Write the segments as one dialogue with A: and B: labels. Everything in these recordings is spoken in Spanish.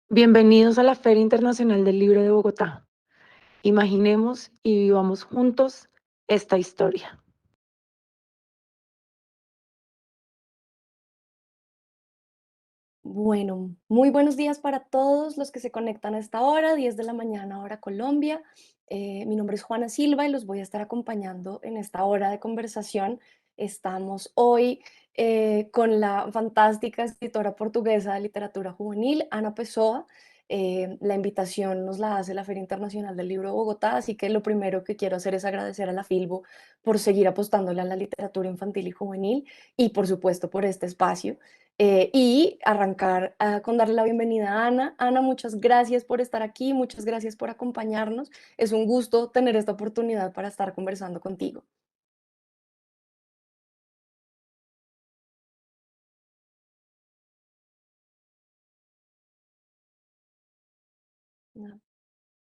A: Bienvenidos a la Feria Internacional del Libro de Bogotá. Imaginemos y vivamos juntos esta historia.
B: Bueno, muy buenos días para todos los que se conectan a esta hora, 10 de la mañana, hora Colombia. Mi nombre es Juana Silva y los voy a estar acompañando en esta hora de conversación. Estamos hoy con la fantástica escritora portuguesa de literatura juvenil, Ana Pessoa. La invitación nos la hace la Feria Internacional del Libro de Bogotá, así que lo primero que quiero hacer es agradecer a la Filbo por seguir apostándole a la literatura infantil y juvenil y por supuesto por este espacio. Y arrancar con darle la bienvenida a Ana. Ana, muchas gracias por estar aquí, muchas gracias por acompañarnos. Es un gusto tener esta oportunidad para estar conversando contigo. A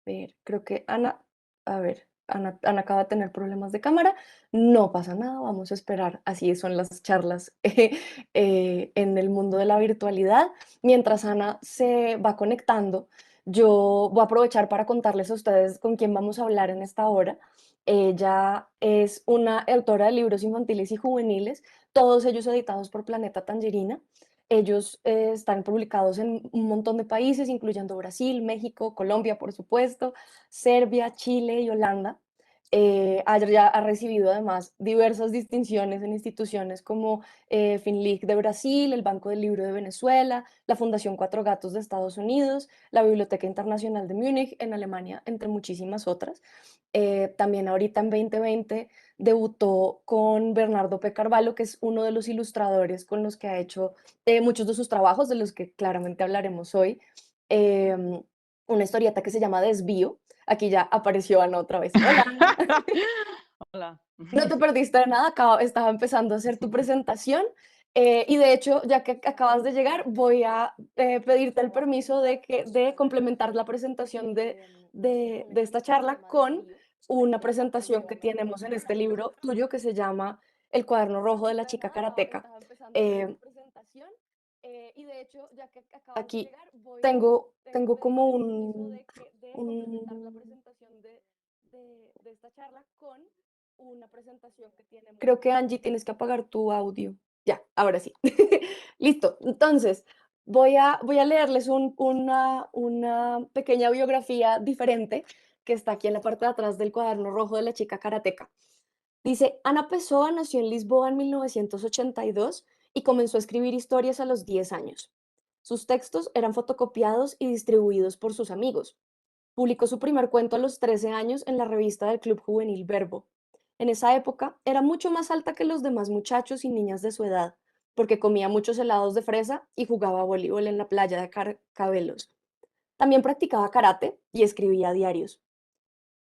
B: ver, creo que Ana, a ver, Ana acaba de tener problemas de cámara. No pasa nada, vamos a esperar. Así son las charlas en el mundo de la virtualidad. Mientras Ana se va conectando, yo voy a aprovechar para contarles a ustedes con quién vamos a hablar en esta hora. Ella es una autora de libros infantiles y juveniles, todos ellos editados por Planeta Tangerina. Ellos están publicados en un montón de países, incluyendo Brasil, México, Colombia, por supuesto, Serbia, Chile y Holanda. Ya ha recibido además diversas distinciones en instituciones como FINLIC de Brasil, el Banco del Libro de Venezuela, la Fundación Cuatro Gatos de Estados Unidos, la Biblioteca Internacional de Múnich en Alemania, entre muchísimas otras. También ahorita en 2020 debutó con Bernardo P. Carvalho, que es uno de los ilustradores con los que ha hecho muchos de sus trabajos, de los que claramente hablaremos hoy. Em, una historieta que se llama Desvío. Aquí ya apareció Ana otra vez. Hola.
C: Hola.
B: No te perdiste de nada, estaba empezando a hacer tu presentación y de hecho, ya que acabas de llegar, voy a pedirte el permiso de complementar la presentación de esta charla con una presentación que tenemos en este libro tuyo que se llama El cuaderno rojo de la chica karateca. Eh, Aquí tengo como un creo que Angie tienes que apagar tu audio. Ya, ahora sí. Listo. Entonces, voy a leerles una pequeña biografía diferente que está aquí en la parte de atrás del cuaderno rojo de la chica karateca. Dice, Ana Pessoa nació en Lisboa en 1982 y comenzó a escribir historias a los 10 años. Sus textos eran fotocopiados y distribuidos por sus amigos. Publicó su primer cuento a los 13 años en la revista del Club Juvenil Verbo. En esa época era mucho más alta que los demás muchachos y niñas de su edad, porque comía muchos helados de fresa y jugaba voleibol en la playa de Carcabelos. También practicaba karate y escribía diarios.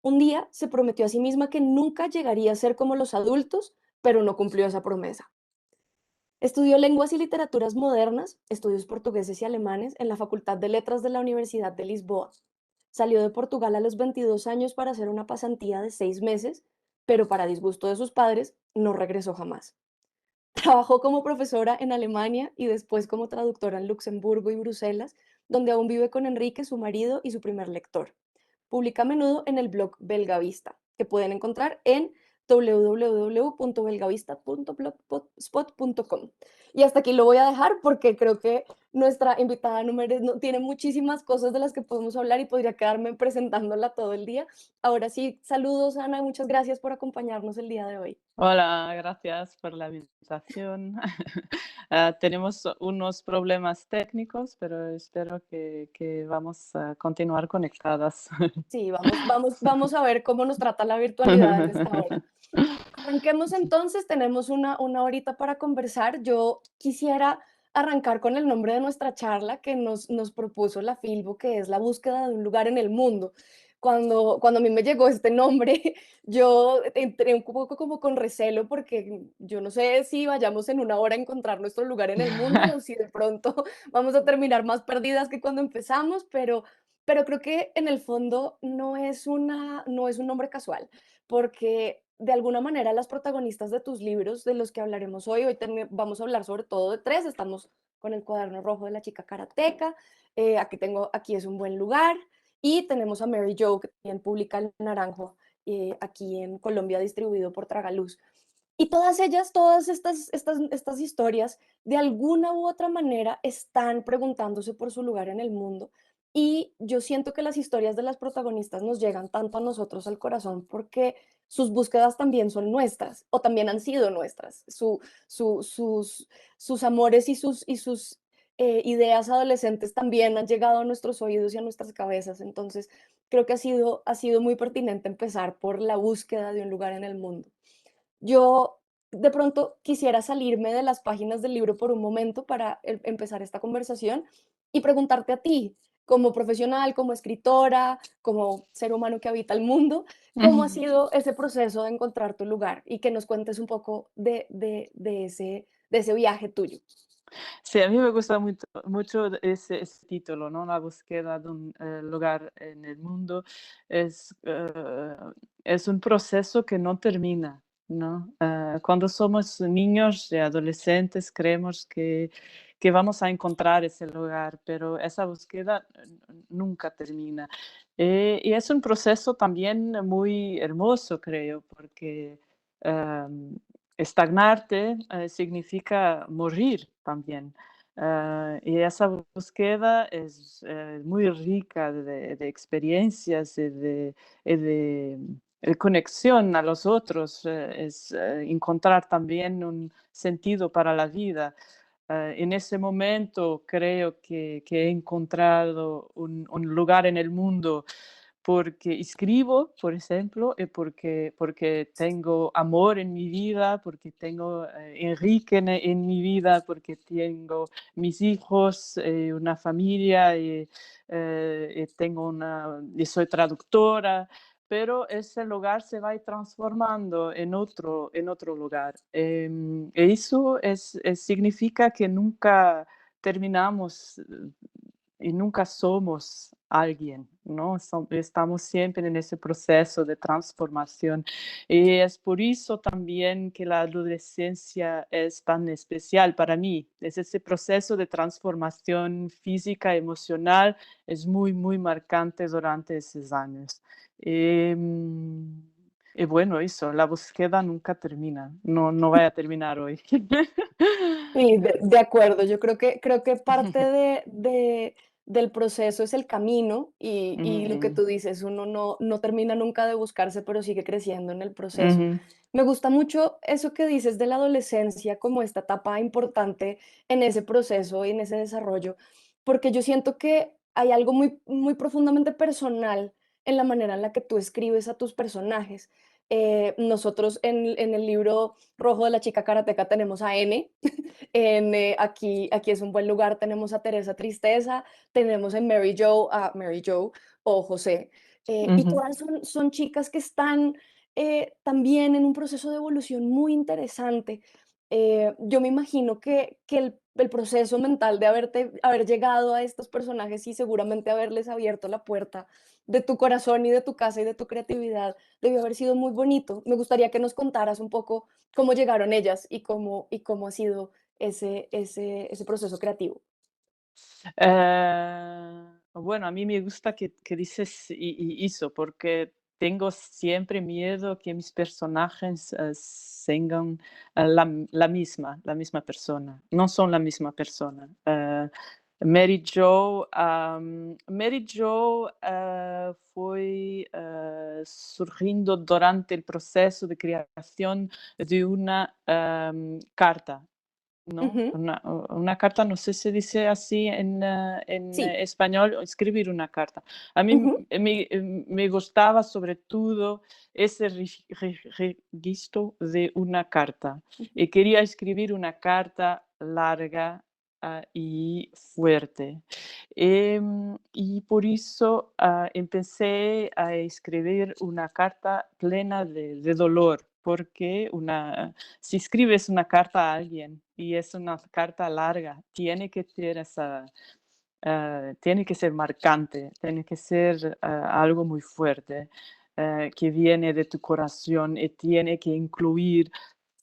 B: Un día se prometió a sí misma que nunca llegaría a ser como los adultos, pero no cumplió esa promesa. Estudió lenguas y literaturas modernas, estudios portugueses y alemanes en la Facultad de Letras de la Universidad de Lisboa. Salió de Portugal a los 22 años para hacer una pasantía de 6 meses, pero para disgusto de sus padres, no regresó jamás. Trabajó como profesora en Alemania y después como traductora en Luxemburgo y Bruselas, donde aún vive con Enrique, su marido y su primer lector. Publica a menudo en el blog Belgavista, que pueden encontrar en www.belgavista.blogspot.com. Y hasta aquí lo voy a dejar porque creo que nuestra invitada número tiene muchísimas cosas de las que podemos hablar y podría quedarme presentándola todo el día. Ahora sí, saludos Ana, muchas gracias por acompañarnos el día de hoy.
C: Hola, gracias por la invitación. Tenemos unos problemas técnicos, pero espero que vamos a continuar conectadas.
B: Sí, vamos a ver cómo nos trata la virtualidad en esta hora. Arranquemos entonces, tenemos una horita para conversar. Yo quisiera arrancar con el nombre de nuestra charla que nos propuso la Filbo, que es la búsqueda de un lugar en el mundo. Cuando a mí me llegó este nombre, yo entré un poco como con recelo porque yo no sé si vayamos en una hora a encontrar nuestro lugar en el mundo o si de pronto vamos a terminar más perdidas que cuando empezamos, pero pero creo que en el fondo no es un nombre casual, porque de alguna manera las protagonistas de tus libros, de los que hablaremos vamos a hablar sobre todo de 3, estamos con el cuaderno rojo de la chica karateca, aquí es un buen lugar, y tenemos a Mary Jo, que también publica El Naranjo, aquí en Colombia, distribuido por Tragaluz. Y todas ellas, estas historias, de alguna u otra manera están preguntándose por su lugar en el mundo. Y yo siento que las historias de las protagonistas nos llegan tanto a nosotros al corazón porque sus búsquedas también son nuestras o también han sido nuestras. Sus amores y sus ideas adolescentes también han llegado a nuestros oídos y a nuestras cabezas. Entonces, creo que ha sido muy pertinente empezar por la búsqueda de un lugar en el mundo. Yo de pronto quisiera salirme de las páginas del libro por un momento para empezar esta conversación y preguntarte a ti, como profesional, como escritora, como ser humano que habita el mundo, ¿cómo ha sido ese proceso de encontrar tu lugar? Y que nos cuentes un poco de ese viaje tuyo.
C: Sí, a mí me gusta mucho ese título, ¿no? La búsqueda de un lugar en el mundo es, eh, es un proceso que no termina, ¿no? Cuando somos niños y adolescentes creemos que vamos a encontrar ese lugar, pero esa búsqueda nunca termina. Y es un proceso también muy hermoso, creo, porque em, estagnarte significa morir también. Y esa búsqueda es muy rica de experiencias y de conexión a los otros, es encontrar también un sentido para la vida. En ese momento creo que he encontrado un lugar en el mundo porque escribo, por ejemplo, y porque tengo amor en mi vida, porque tengo Enrique en mi vida, porque tengo mis hijos, una familia, y y soy traductora, pero ese lugar se va a ir transformando en otro lugar. Y eso significa que nunca terminamos y nunca somos alguien, ¿no? Estamos siempre en ese proceso de transformación. Y es por eso también que la adolescencia es tan especial para mí. Es ese proceso de transformación física, emocional, es muy, muy marcante durante esos años. Em, y bueno, eso, la búsqueda nunca termina, no vaya a terminar hoy.
B: Sí, de acuerdo. Yo creo que parte del proceso es el camino y lo que
C: Mm,
B: tú dices, uno no termina nunca de buscarse, pero sigue creciendo en el proceso.
C: ujú.
B: Me gusta mucho eso que dices de la adolescencia como esta etapa importante en ese proceso y en ese desarrollo, porque yo siento que hay algo muy, muy profundamente personal en la manera en la que tú escribes a tus personajes. Nosotros en el libro rojo de la chica karateca tenemos a N, aquí es un buen lugar, tenemos a Teresa Tristeza, tenemos en Mary Jo a Mary Jo o José, y
C: Ujú.
B: todas son chicas que están también en un proceso de evolución muy interesante. Yo me imagino que el proceso mental de haber llegado a estos personajes y seguramente haberles abierto la puerta de tu corazón y de tu casa y de tu creatividad debió haber sido muy bonito. Me gustaría que nos contaras un poco cómo llegaron ellas y cómo ha sido ese proceso creativo.
C: Bueno, a mí me gusta que dices eso, porque tengo siempre miedo que mis personajes tengan la misma persona. No son la misma persona. Mary Jo fue surgiendo durante el proceso de creación de una carta, ¿no?
B: Ujú,
C: Una carta, no sé si dice así en
B: sí,
C: español, escribir una carta. A mí
B: ujú,
C: me gustaba sobre todo ese registro de una carta
B: ujú,
C: y quería escribir una carta larga y fuerte. Y por eso empecé a escribir una carta plena de dolor, porque si escribes una carta a alguien y es una carta larga, tiene que tener tiene que ser marcante, tiene que ser algo muy fuerte, que viene de tu corazón y tiene que incluir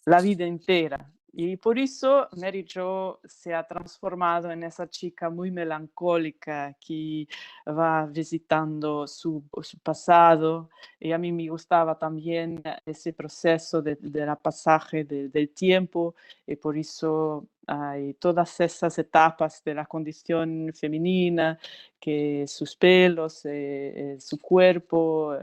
C: la vida entera. Y por eso Mary Jo se ha transformado en esa chica muy melancólica que va visitando su pasado. Y a mí me gustaba también ese proceso de la pasaje del tiempo, y por eso hay todas esas etapas de la condición femenina, que sus pelos, su cuerpo,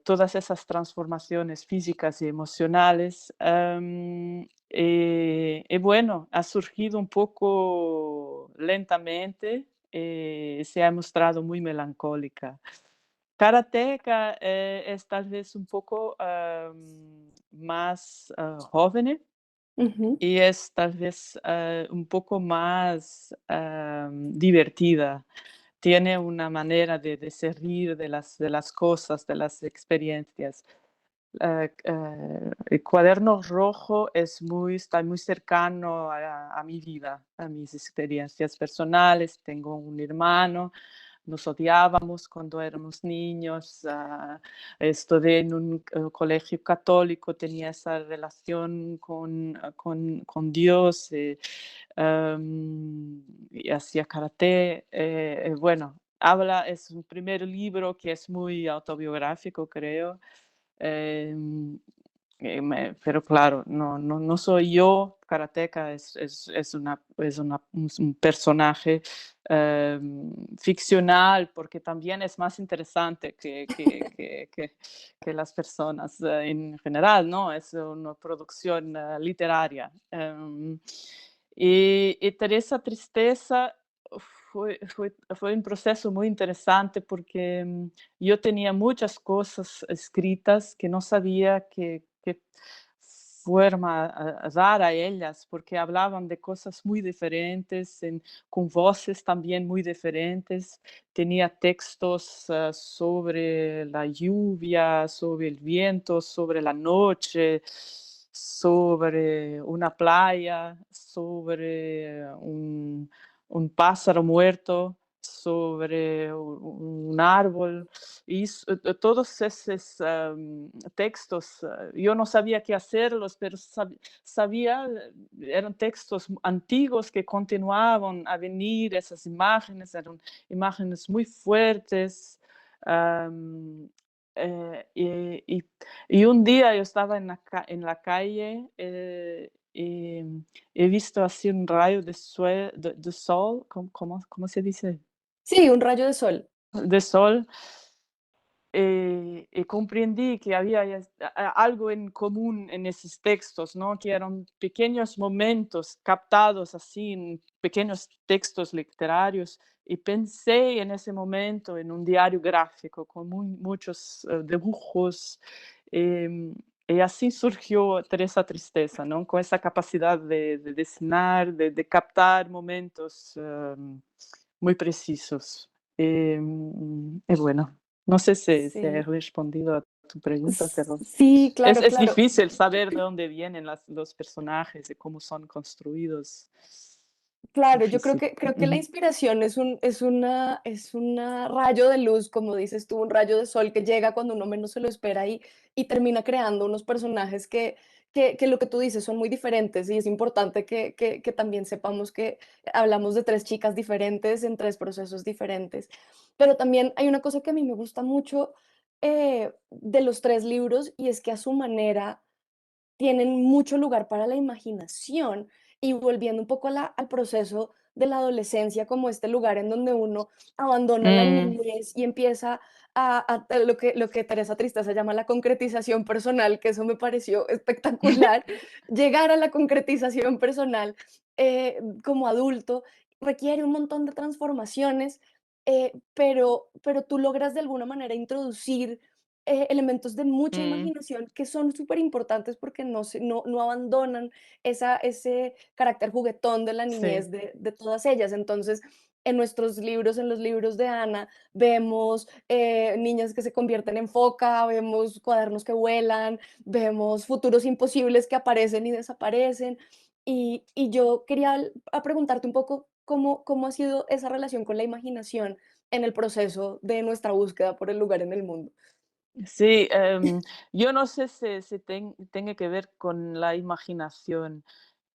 C: todas esas transformaciones físicas y emocionales. Y bueno, ha surgido un poco lentamente, se ha mostrado muy melancólica. Karateka es tal vez un poco más joven,
B: Ujú,
C: y es tal vez un poco más divertida. Tiene una manera de ser rir de las cosas, de las experiencias. El cuaderno rojo está muy cercano a mi vida, a mis experiencias personales. Tengo un hermano, nos odiábamos cuando éramos niños. Estudié en un colegio católico, tenía esa relación con Dios, y hacía karate. Bueno, es un primer libro que es muy autobiográfico, creo. Em, pero claro, no soy yo. Karateka es un personaje ficcional, porque también es más interesante que las personas en general, ¿no? Es una producción literaria. Y Teresa Tristeza fue un proceso muy interesante, porque yo tenía muchas cosas escritas que no sabía qué forma dar a ellas, porque hablaban de cosas muy diferentes, con voces también muy diferentes. Tenía textos sobre la lluvia, sobre el viento, sobre la noche, sobre una playa, sobre un pájaro muerto, sobre un árbol. Y todos esos textos, yo no sabía qué hacerlos, pero sabía, eran textos antiguos que continuaban a venir. Esas imágenes eran imágenes muy fuertes. am, y un día yo estaba en la calle, y he visto así un rayo de sol. ¿Cómo se dice?
B: sí, un rayo de sol.
C: De sol. Y comprendí que había algo en común en esos textos, ¿no? Que eran pequeños momentos captados así en pequeños textos literarios. Y pensé en ese momento en un diario gráfico con muchos dibujos. em, y así surgió Teresa Tristeza, ¿no? Con esa capacidad de designar, de captar momentos muy precisos. Y bueno. No sé si he
B: Sí.
C: respondido a tu pregunta, pero
B: Sí, claro,
C: es
B: claro.
C: difícil saber de dónde vienen los personajes y cómo son construidos. Es
B: Claro, yo
C: difícil.
B: creo que la
C: Ujú.
B: inspiración es una rayo de luz, como dices tú, un rayo de sol que llega cuando uno menos se lo espera y termina creando unos personajes que lo que tú dices son muy diferentes, y es importante que también sepamos que hablamos de 3 chicas diferentes en 3 procesos diferentes. Pero también hay una cosa que a mí me gusta mucho, de los 3 libros, y es que a su manera tienen mucho lugar para la imaginación. Y volviendo un poco al proceso de la adolescencia, como este lugar en donde uno abandona la
C: Mm,
B: niñez y empieza a lo que Teresa Tristeza llama la concretización personal, que eso me pareció espectacular. Llegar a la concretización personal como adulto requiere un montón de transformaciones, pero tú logras de alguna manera introducir elementos de mucha
C: mm,
B: imaginación que son súper importantes porque no abandonan ese carácter juguetón de la
C: sí.
B: niñez de todas ellas. Entonces, en nuestros libros, en los libros de Ana, vemos niñas que se convierten en foca, vemos cuadernos que vuelan, vemos futuros imposibles que aparecen y desaparecen. Y yo quería preguntarte un poco cómo ha sido esa relación con la imaginación en el proceso de nuestra búsqueda por el lugar en el mundo?
C: Sí, yo no sé si tenga que ver con la imaginación.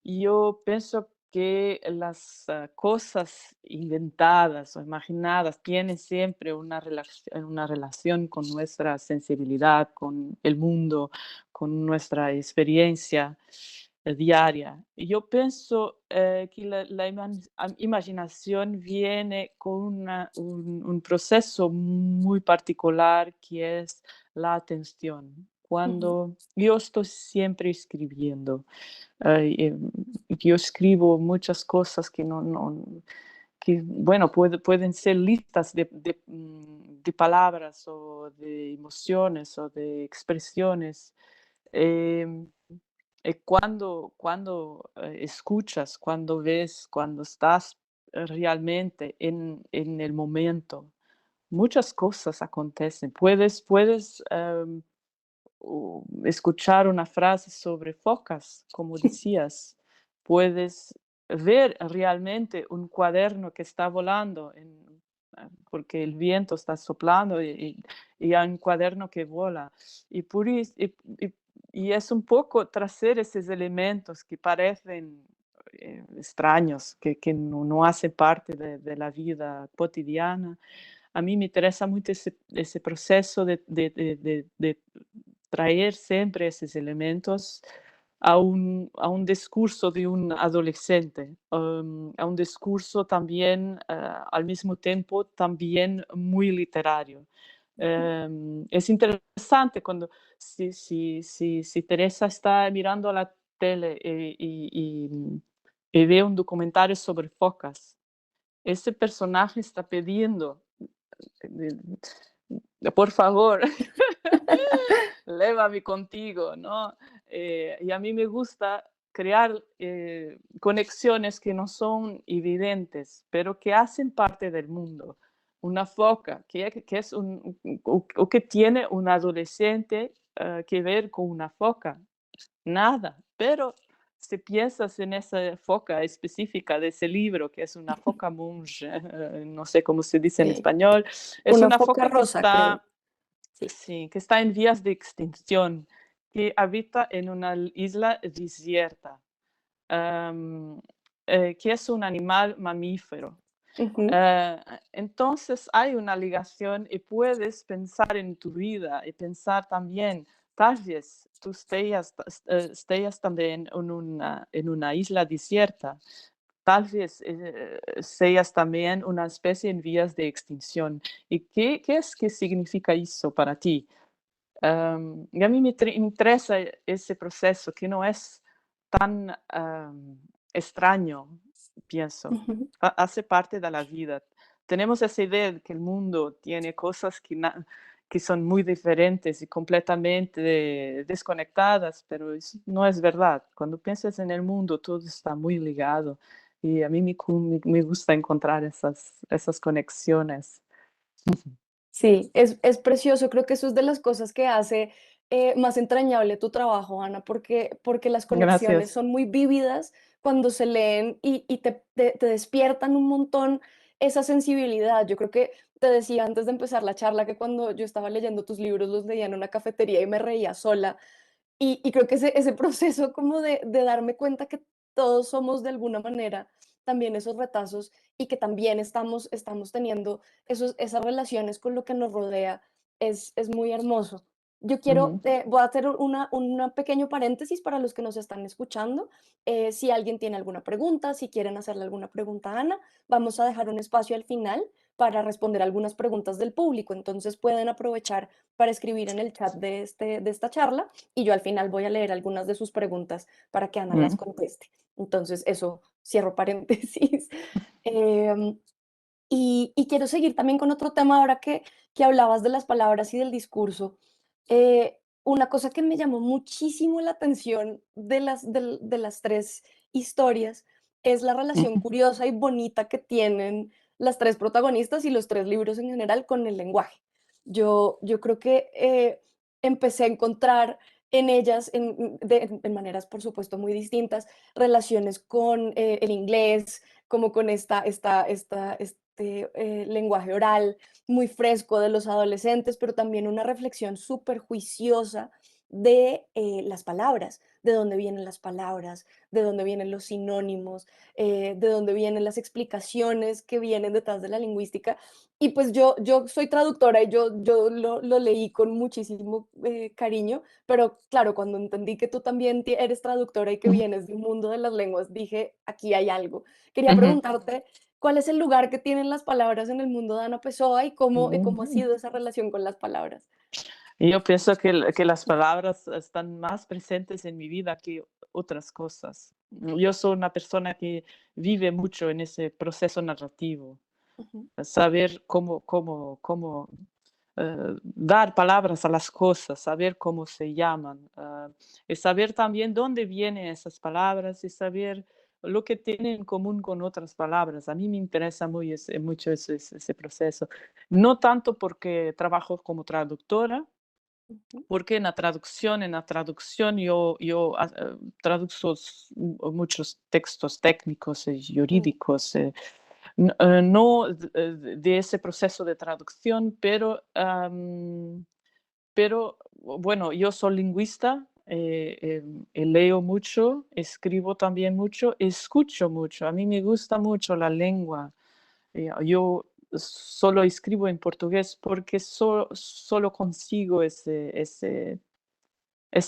C: Yo pienso que las cosas inventadas o imaginadas tienen siempre una relación con nuestra sensibilidad, con el mundo, con nuestra experiencia diaria. Y yo pienso que la imaginación viene con un proceso muy particular que es la atención.
B: Ujú,
C: Cuando yo estoy siempre escribiendo, yo escribo muchas cosas que que, bueno, pueden ser listas de palabras o de emociones o de expresiones. Em, cuando escuchas, cuando ves, cuando estás realmente en el momento, muchas cosas acontecen. Puedes escuchar una frase sobre focas, como decías. Puedes ver realmente un cuaderno que está volando porque el viento está soplando y hay un cuaderno que vuela. Y, y- y es un poco traer esos elementos que parecen extraños, que no hacen parte de la vida cotidiana. A mí me interesa mucho ese proceso de traer siempre esos elementos a un discurso de un adolescente, a un discurso también, al mismo tiempo, también muy literario. Es interesante cuando si Teresa está mirando la tele y ve un documentario sobre focas, ese personaje está pidiendo, por favor, llévame contigo, ¿no? Y a mí me gusta crear conexiones que no son evidentes, pero que hacen parte del mundo. Una foca, que es o que tiene un adolescente que ver con una foca, nada, pero si piensas en esa foca específica de ese libro, que es una foca monge, no sé cómo se dice en
B: sí,
C: español, es
B: una
C: una
B: foca
C: foca que
B: rosa, creo.
C: está,
B: Sí.
C: sí, que está en vías de extinción, que habita en una isla desierta, am, que es un animal mamífero.
B: Ujú,
C: Eh, entonces hay una ligación y puedes pensar en tu vida y pensar también, tal vez tú estés también en una isla desierta, tal vez seas también una especie en vías de extinción. ¿Y qué es que significa eso para ti? Y a mí interesa ese proceso que no es tan extraño, pienso.
B: ujú.
C: Hace parte de la vida. Tenemos esa idea de que el mundo tiene cosas que son muy diferentes y completamente desconectadas, pero no es verdad. Cuando piensas en el mundo, todo está muy ligado y a mí me gusta encontrar esas conexiones.
B: Sí, es precioso. Creo que eso es de las cosas que hace más entrañable tu trabajo, Ana, porque las conexiones
C: Gracias.
B: son muy vívidas cuando se leen y te despiertan un montón esa sensibilidad. Yo creo que te decía antes de empezar la charla que cuando yo estaba leyendo tus libros los leía en una cafetería y me reía sola. Y creo que ese proceso como de darme cuenta que todos somos de alguna manera también esos retazos y que también estamos teniendo esas relaciones con lo que nos rodea es muy hermoso. Yo quiero,
C: Ujú,
B: voy a hacer una pequeño paréntesis para los que nos están escuchando. Si alguien tiene alguna pregunta, si quieren hacerle alguna pregunta a Ana, vamos a dejar un espacio al final para responder algunas preguntas del público. Entonces pueden aprovechar para escribir en el chat de esta charla y yo al final voy a leer algunas de sus preguntas para que Ana las
C: mm,
B: conteste. Entonces, eso, cierro paréntesis. Em, y quiero seguir también con otro tema ahora que hablabas de las palabras y del discurso. Una cosa que me llamó muchísimo la atención de las tres historias es la relación
C: ujú,
B: curiosa y bonita que tienen las tres protagonistas y los tres libros en general con el lenguaje. Yo creo que empecé a encontrar en ellas, en maneras por supuesto muy distintas, relaciones con el inglés, como con lenguaje oral muy fresco de los adolescentes, pero también una reflexión súper juiciosa de las palabras, de dónde vienen las palabras, de dónde vienen los sinónimos, de dónde vienen las explicaciones que vienen detrás de la lingüística. Y pues yo soy traductora y yo lo leí con muchísimo cariño, pero claro, cuando entendí que tú también eres traductora y que
A: Ujú,
B: vienes del mundo de las lenguas, dije, aquí hay algo. Quería
A: ujú,
B: preguntarte, ¿cuál es el lugar que tienen las palabras en el mundo de Ana Pessoa y cómo ha
C: Ujú.
B: sido esa relación con las palabras?
C: Y yo pienso que las palabras están más presentes en mi vida que otras cosas. Yo soy una persona que vive mucho en ese proceso narrativo,
B: Ujú,
C: saber cómo dar palabras a las cosas, saber cómo se llaman, y saber también dónde vienen esas palabras y saber lo que tienen en común con otras palabras. A mí me interesa mucho ese proceso. No tanto porque trabajo como traductora,
B: ujú,
C: porque en la traducción yo traduzco muchos textos técnicos y
B: mm,
C: jurídicos, no de ese proceso de traducción, pero bueno, yo soy lingüista, leo mucho, escribo también mucho, escucho mucho. A mí me gusta mucho la lengua. Yo solo escribo en portugués porque solo consigo esa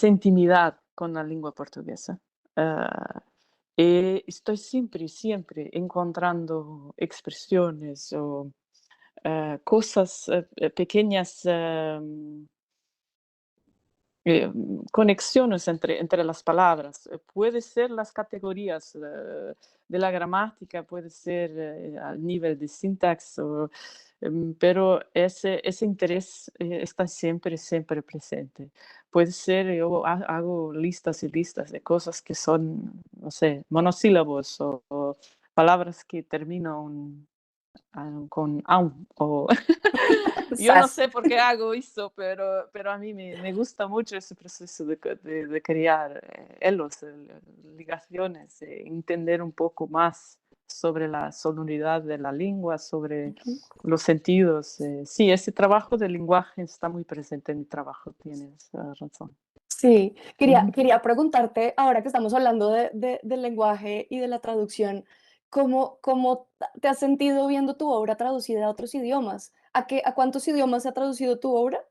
C: intimidad con la lengua portuguesa. Ah, estoy siempre encontrando expresiones o cosas pequeñas, conexiones entre las palabras. Puede ser las categorías de la gramática, puede ser al nivel de sintaxis, pero ese interés está siempre presente. Puede ser, yo hago listas y listas de cosas que son, no sé, monosílabos o palabras que terminan con aun o yo no
B: sas.
C: sé por qué hago eso, pero a mí me gusta mucho ese proceso de crear hilos, ligaciones, entender un poco más sobre la sonoridad de la lengua, sobre
B: Ujú.
C: los sentidos. Sí, ese trabajo del lenguaje está muy presente en mi trabajo, tienes razón.
B: Sí,
C: Ujú.
B: quería preguntarte, ahora que estamos hablando del lenguaje y de la traducción, ¿cómo te has sentido viendo tu obra traducida a otros idiomas? ¿A cuántos idiomas se ha traducido tu obra?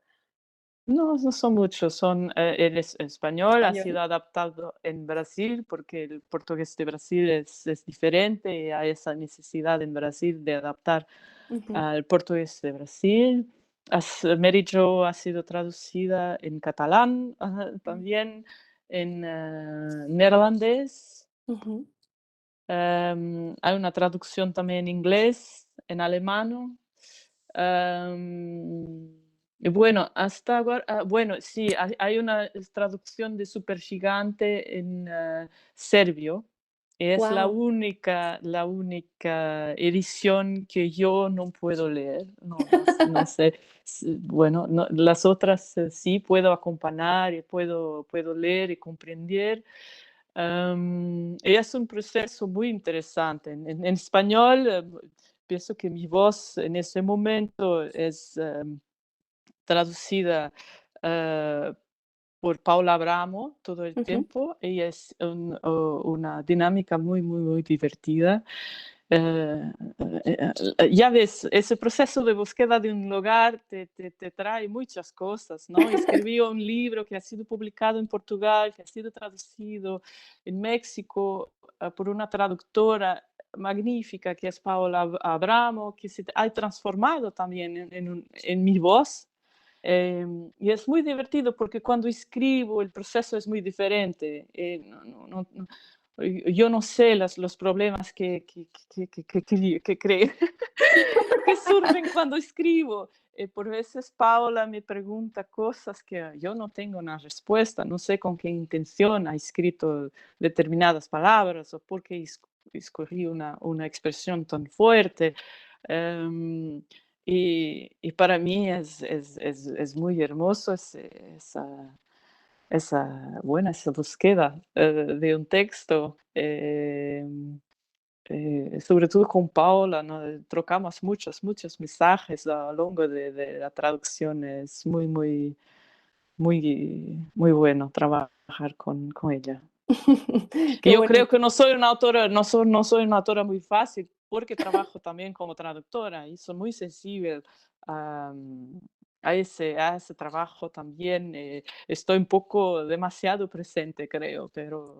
C: No, no son muchos, el español ha
B: Español.
C: sido adaptado en Brasil porque el portugués de Brasil es diferente y hay esa necesidad en Brasil de adaptar
B: Ujú,
C: al portugués de Brasil. Mary Jo ha sido traducida en catalán,
B: mm,
C: también en neerlandés.
B: ujú.
C: Hay una traducción también en inglés, en alemán. Y bueno, hasta ahora, bueno, sí, hay una traducción de Supergigante en serbio. Es
B: Guau.
C: la única edición que yo no puedo leer. No sé. Bueno, las otras sí puedo acompañar y puedo leer y comprender. Y es un proceso muy interesante. En español, pienso que mi voz en ese momento es traducida eh, por Paula Abramo todo el
B: Ujú.
C: tiempo y es una dinámica muy divertida. Eh, ya ves, ese proceso de búsqueda de un lugar te trae muchas cosas, ¿no? Escribí un libro que ha sido publicado en Portugal, que ha sido traducido en México por una traductora magnífica que es Paola Abramo, que se ha transformado también en mi voz. Y es muy divertido porque cuando escribo el proceso es muy diferente. Yo no sé los problemas que surgen cuando escribo. Por veces Paola me pregunta cosas que yo no tengo una respuesta, no sé con qué intención ha escrito determinadas palabras o por qué escogí una expresión tan fuerte. Em, y para mí es muy hermoso esa búsqueda de un texto. sobre todo con Paula, ¿no? Trocamos muchos mensajes a lo largo de la traducción. Es muy bueno trabajar con ella.
B: Qué
C: Y yo creo
B: bonito.
C: que no soy una autora, no soy una autora muy fácil, porque trabajo también como traductora y soy muy sensible a, a ese trabajo también. Estoy un poco demasiado presente, creo, pero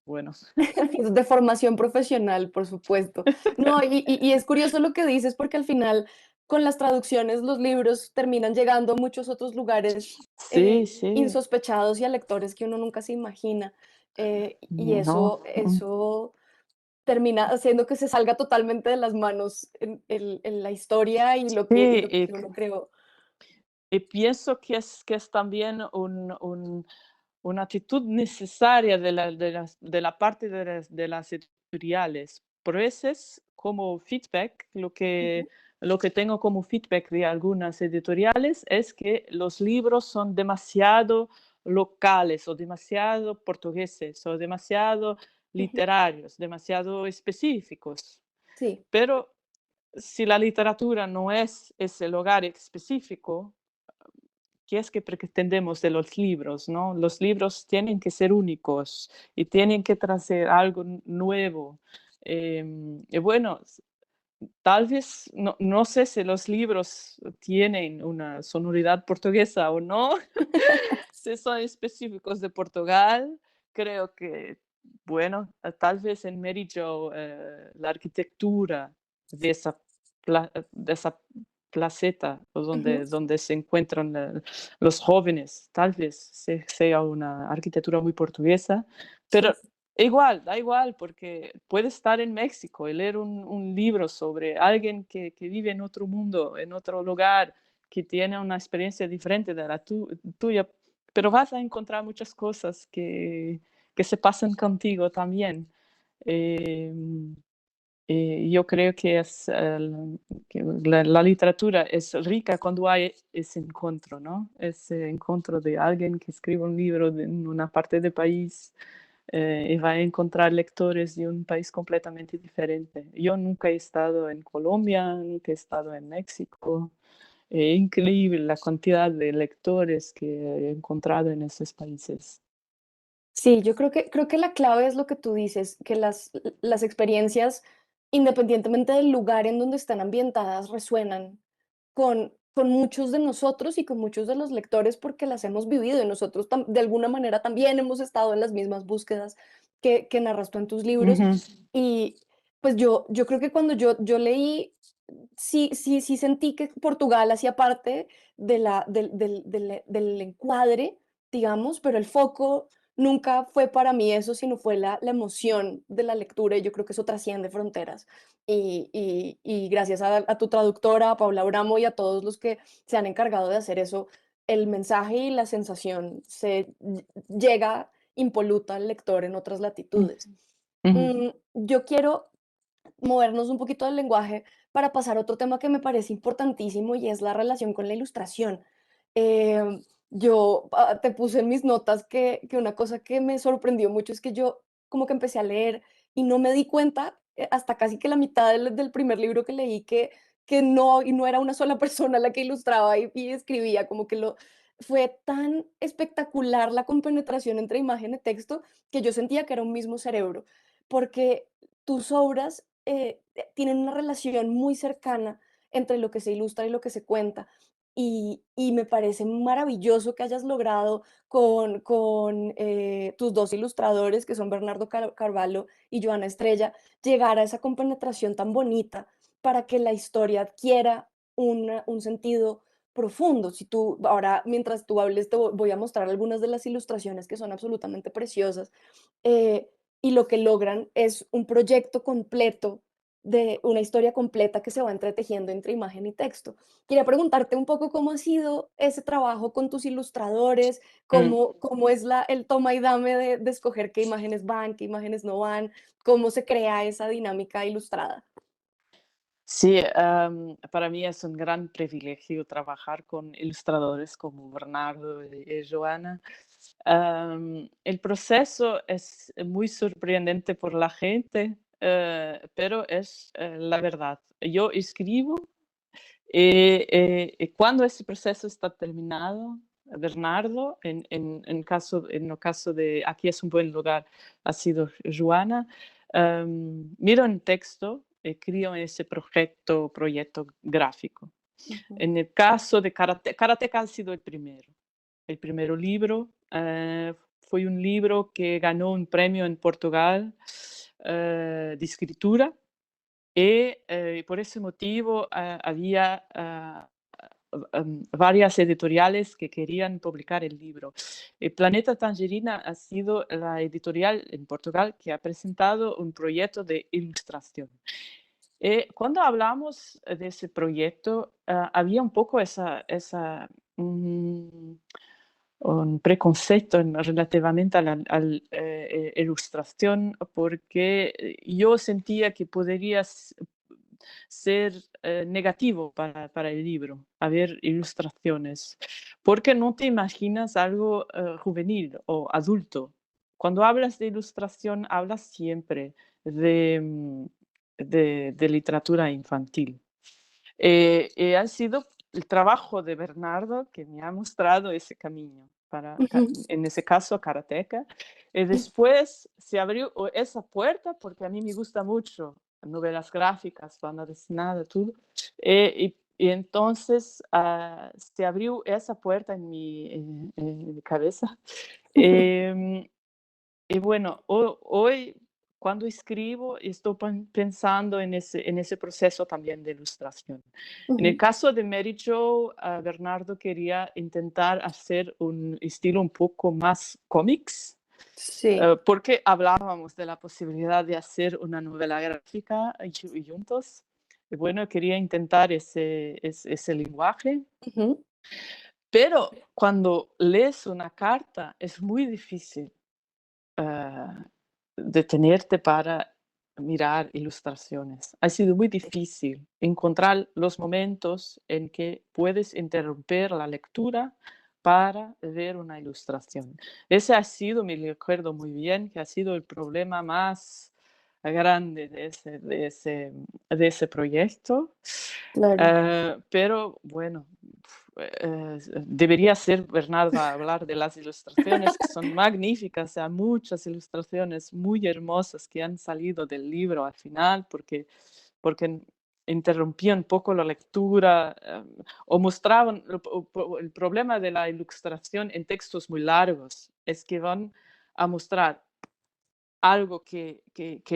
C: bueno.
B: De formación profesional, por supuesto. No, y es curioso lo que dices, porque al final, con las traducciones, los libros terminan llegando a muchos otros lugares
C: Sí, sí,
B: insospechados y a lectores que uno nunca se imagina. Y
C: no.
B: eso termina haciendo que se salga totalmente de las manos en la historia y
C: Sí,
B: lo que uno creó.
C: y pienso que es también una actitud necesaria de la parte de las editoriales. Por veces, como feedback,
B: Ujú,
C: lo que tengo como feedback de algunas editoriales es que los libros son demasiado locales o demasiado portugueses o demasiado
B: ujú.
C: literarios, demasiado específicos.
B: Sí,
C: Pero si la literatura no es ese lugar específico, ¿qué es que pretendemos de los libros, no? Los libros tienen que ser únicos y tienen que traer algo nuevo. Y bueno, tal vez, no sé si los libros tienen una sonoridad portuguesa o no, si son específicos de Portugal. Creo que, bueno, tal vez en Mérida la arquitectura de esa placeta o
B: ujú,
C: donde se encuentran los jóvenes, tal vez sea una arquitectura muy portuguesa,
B: sí,
C: pero igual, da igual, porque puedes estar en México y leer un libro sobre alguien que vive en otro mundo, en otro lugar, que tiene una experiencia diferente de la tuya, pero vas a encontrar muchas cosas que se pasan contigo también. Em, yo creo que la literatura es rica cuando hay ese encuentro, ¿no? Ese encuentro de alguien que escribe un libro en una parte del país, y va a encontrar lectores de un país completamente diferente. Yo nunca he estado en Colombia, nunca he estado en México. Increíble la cantidad de lectores que he encontrado en esos países.
B: sí, yo creo que la clave es lo que tú dices, que las experiencias, independientemente del lugar en donde están ambientadas, resuenan con muchos de nosotros y con muchos de los lectores porque las hemos vivido y nosotros de alguna manera también hemos estado en las mismas búsquedas que narras tú en tus libros.
C: Ujú,
B: Y pues yo creo que cuando yo leí, sí sentí que Portugal hacía parte del encuadre, digamos, pero el foco nunca fue para mí eso, sino fue la emoción de la lectura y yo creo que eso trasciende fronteras. Y gracias a tu traductora, a Paula Bramo y a todos los que se han encargado de hacer eso, el mensaje y la sensación llega impoluta al lector en otras
C: ujú,
B: latitudes.
C: ujú.
B: Yo quiero movernos un poquito del lenguaje para pasar a otro tema que me parece importantísimo y es la relación con la ilustración. Yo te puse en mis notas que una cosa que me sorprendió mucho es que yo como que empecé a leer y no me di cuenta hasta casi que la mitad del primer libro que leí que no, y no era una sola persona la que ilustraba y escribía, como que fue tan espectacular la compenetración entre imagen y texto que yo sentía que era un mismo cerebro, porque tus obras tienen una relación muy cercana entre lo que se ilustra y lo que se cuenta. Y me parece maravilloso que hayas logrado con tus dos ilustradores, que son Bernardo Carvalho y Joana Estrella, llegar a esa compenetración tan bonita para que la historia adquiera un sentido profundo. Si tú, ahora, mientras tú hables, voy a mostrar algunas de las ilustraciones que son absolutamente preciosas. eh, y lo que logran es un proyecto completo de una historia completa que se va entretejiendo entre imagen y texto. Quería preguntarte un poco cómo ha sido ese trabajo con tus ilustradores,
C: Mm.
B: cómo es el toma y dame de escoger qué imágenes van, qué imágenes no van, cómo se crea esa dinámica ilustrada.
C: Sí, para mí es un gran privilegio trabajar con ilustradores como Bernardo y Joana. El proceso es muy sorprendente por la gente, pero es la verdad. Yo escribo cuando ese proceso está terminado, Bernardo, en el caso de aquí es un buen lugar, ha sido Joana, miro un texto y creo ese proyecto gráfico.
B: Ujú.
C: En el caso de Karateka ha sido el primero libro. Fue un libro que ganó un premio en Portugal de escritura y por ese motivo había varias editoriales que querían publicar el libro. Planeta Tangerina ha sido la editorial en Portugal que ha presentado un proyecto de ilustración. Cuando hablamos de ese proyecto, había un poco un preconcepto relativamente a la ilustración, porque yo sentía que podría ser negativo para el libro, haber ilustraciones, porque no te imaginas algo juvenil o adulto. Cuando hablas de ilustración, hablas siempre de, de literatura infantil. Ha sido el trabajo de Bernardo que me ha mostrado ese camino,
B: Ujú.
C: en ese caso, Karateka. Y después se abrió esa puerta, porque a mí me gusta mucho novelas gráficas, banda desenada, todo. Y entonces se abrió esa puerta en mi cabeza. Em, y bueno, hoy cuando escribo estoy pensando en ese proceso también de ilustración. En el
B: Ujú.
C: caso de Mary Jo, Bernardo quería intentar hacer un estilo un poco más cómics,
B: Sí.
C: porque hablábamos de la posibilidad de hacer una novela gráfica juntos. Y bueno, quería intentar ese lenguaje,
B: Ujú.
C: pero cuando lees una carta es muy difícil ah, detenerte para mirar ilustraciones. Ha sido muy difícil encontrar los momentos en que puedes interrumpir la lectura para ver una ilustración. Ese ha sido, me recuerdo muy bien, que ha sido el problema más grande de ese proyecto.
B: Claro.
C: Pero bueno, debería ser Bernardo a hablar de las ilustraciones que son magníficas. Hay muchas ilustraciones muy hermosas que han salido del libro al final porque interrumpían un poco la lectura o mostraban el problema de la ilustración en textos muy largos es que van a mostrar algo que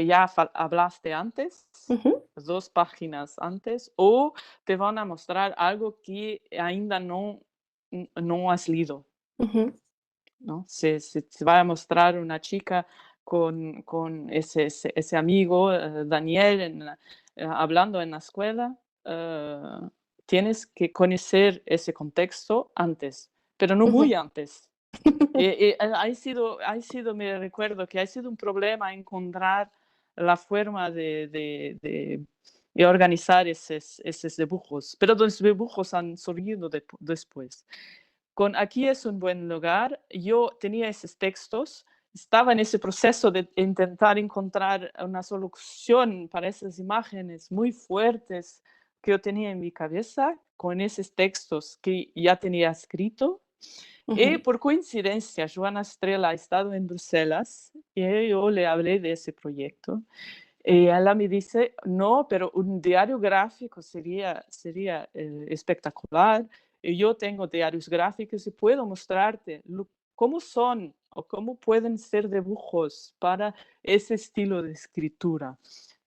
C: ya hablaste antes,
B: Ujú.
C: 2 páginas antes, o te van a mostrar algo que ainda no has leído,
B: Ujú.
C: ¿no? Se va a mostrar una chica con ese amigo, Daniel, hablando en la escuela. eh, Tienes que conocer ese contexto antes, pero no
B: Ujú.
C: muy antes. Me recuerdo que ha sido un problema encontrar la forma de organizar esos dibujos, pero los dibujos han surgido después. Aquí es un buen lugar. Yo tenía esos textos, estaba en ese proceso de intentar encontrar una solución para esas imágenes muy fuertes que yo tenía en mi cabeza con esos textos que ya tenía escrito. Y
B: Ujú.
C: por coincidencia, Joana Estrella ha estado en Bruselas y yo le hablé de ese proyecto. Y ella me dice, no, pero un diario gráfico sería espectacular. Y yo tengo diarios gráficos y puedo mostrarte cómo son o cómo pueden ser dibujos para ese estilo de escritura.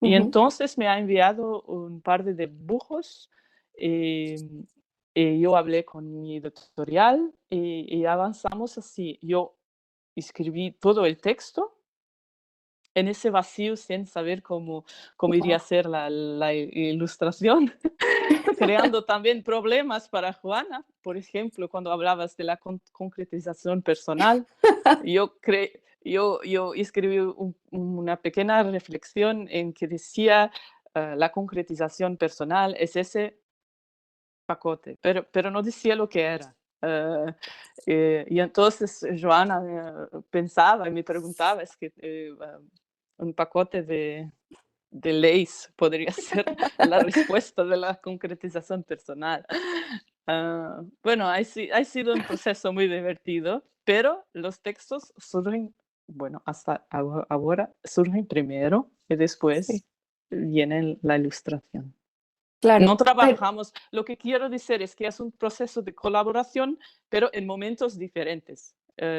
C: Y
B: Ujú.
C: entonces me ha enviado un par de dibujos. eh, y yo hablé con mi editorial y avanzamos así. Yo escribí todo el texto en ese vacío sin saber cómo iría a
B: Guau.
C: ser la ilustración, creando también problemas para Juana. Por ejemplo, cuando hablabas de la concretización personal, yo escribí una pequeña reflexión en que decía, la concretización personal es ese pacote, pero no decía lo que era. Eh, y entonces Joana pensaba y me preguntaba, es que un pacote de leyes podría ser la respuesta de la concretización personal. Bueno, ha sido un proceso muy divertido, pero los textos surgen, bueno, hasta ahora surgen primero y
B: Sí,
C: después viene la ilustración. No
B: claro, pero
C: trabajamos, lo que quiero decir es que es un proceso de colaboración, pero en momentos diferentes.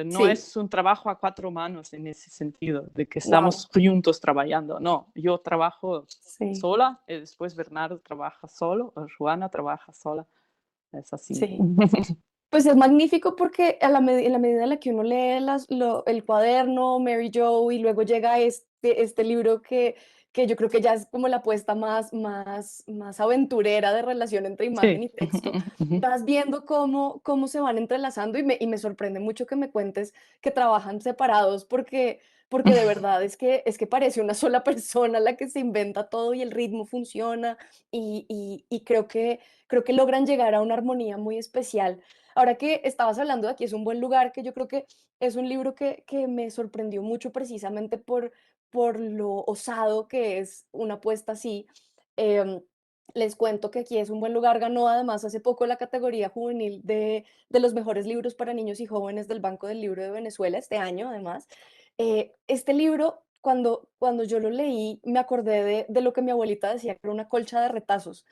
C: No
B: sí,
C: es un trabajo a cuatro manos en ese sentido, de que
B: wow,
C: estamos juntos trabajando. No, yo trabajo
B: sí,
C: sola y después Bernardo trabaja solo, o Juana trabaja sola. Es así.
B: sí. Pues es magnífico porque en la medida en la que uno lee el cuaderno, Mary Jo, y luego llega este libro que yo creo que ya es como la apuesta más aventurera de relación entre imagen
C: Sí.
B: y texto, vas viendo cómo se van entrelazando y me sorprende mucho que me cuentes que trabajan separados porque de verdad es que parece una sola persona la que se inventa todo y el ritmo funciona y creo que logran llegar a una armonía muy especial. Ahora que estabas hablando de Aquí es un buen lugar, que yo creo que es un libro que me sorprendió mucho precisamente por lo osado que es una apuesta así. Em, Les cuento que Aquí es un buen lugar ganó además hace poco la categoría juvenil de los mejores libros para niños y jóvenes del Banco del Libro de Venezuela este año además. Este libro, cuando yo lo leí, me acordé de lo que mi abuelita decía, que era una colcha de retazos,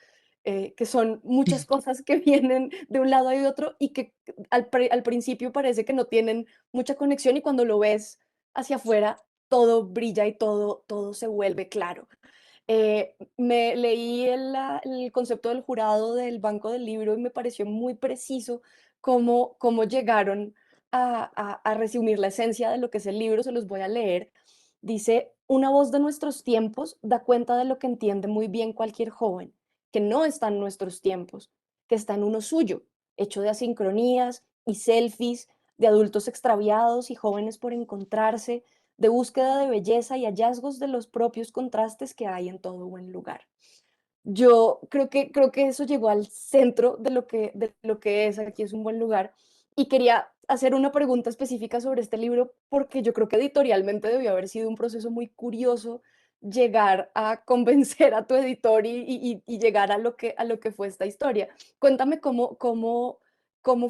B: que son muchas cosas que vienen de un lado y de otro y que al principio parece que no tienen mucha conexión y cuando lo ves hacia afuera, todo brilla y todo se vuelve claro. Me leí el concepto del jurado del Banco del Libro y me pareció muy preciso cómo llegaron a resumir la esencia de lo que es el libro, se los voy a leer. Dice, una voz de nuestros tiempos da cuenta de lo que entiende muy bien cualquier joven, que no está en nuestros tiempos, que está en uno suyo, hecho de asincronías y selfies, de adultos extraviados y jóvenes por encontrarse, de búsqueda de belleza y hallazgos de los propios contrastes que hay en todo buen lugar. Yo creo que eso llegó al centro de lo que es Aquí es un buen lugar y quería hacer una pregunta específica sobre este libro porque yo creo que editorialmente debió haber sido un proceso muy curioso llegar a convencer a tu editor y llegar a lo que fue esta historia. Cuéntame cómo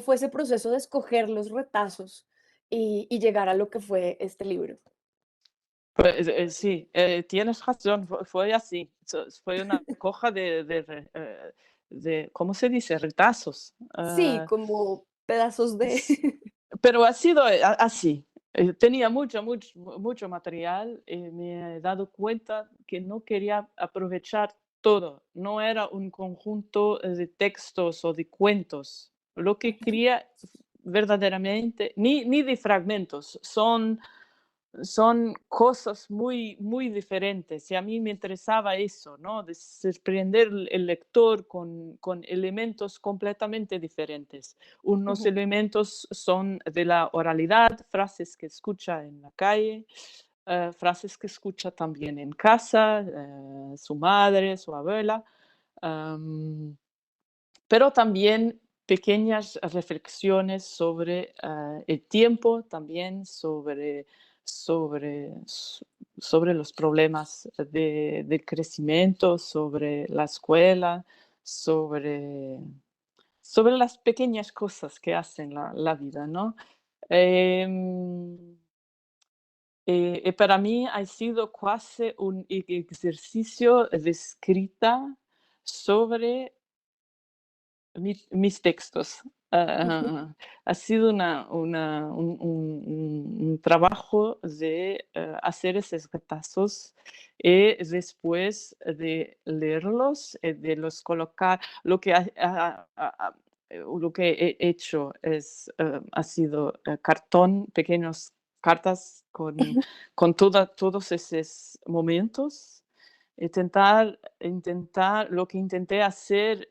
B: fue ese proceso de escoger los retazos y llegar a lo que fue este libro.
C: Pues, sí, tienes razón, fue así. Fue una coja de, ¿cómo se dice? Retazos.
B: Sí, como pedazos de
C: S- Pero ha sido así. Tenía mucho material y me he dado cuenta que no quería aprovechar todo. No era un conjunto de textos o de cuentos. Lo que quería verdaderamente, ni de fragmentos, son cosas muy diferentes y a mí me interesaba eso, ¿no? De sorprender el lector con elementos completamente diferentes. Unos
B: Ujú,
C: elementos son de la oralidad, frases que escucha en la calle, frases que escucha también en casa, su madre, su abuela. am, pero también pequeñas reflexiones sobre el tiempo, también sobre, s- sobre los problemas de crecimiento, sobre la escuela, sobre, sobre las pequeñas cosas que hacen la vida, ¿no? Em, para mí ha sido casi un ejercicio de escrita sobre mis textos.
B: ujú,
C: Ha sido un trabajo de hacer esos retazos y después de leerlos, de los colocar. Lo que he hecho ha sido cartón, pequeñas cartas con todos esos momentos. Lo que intenté hacer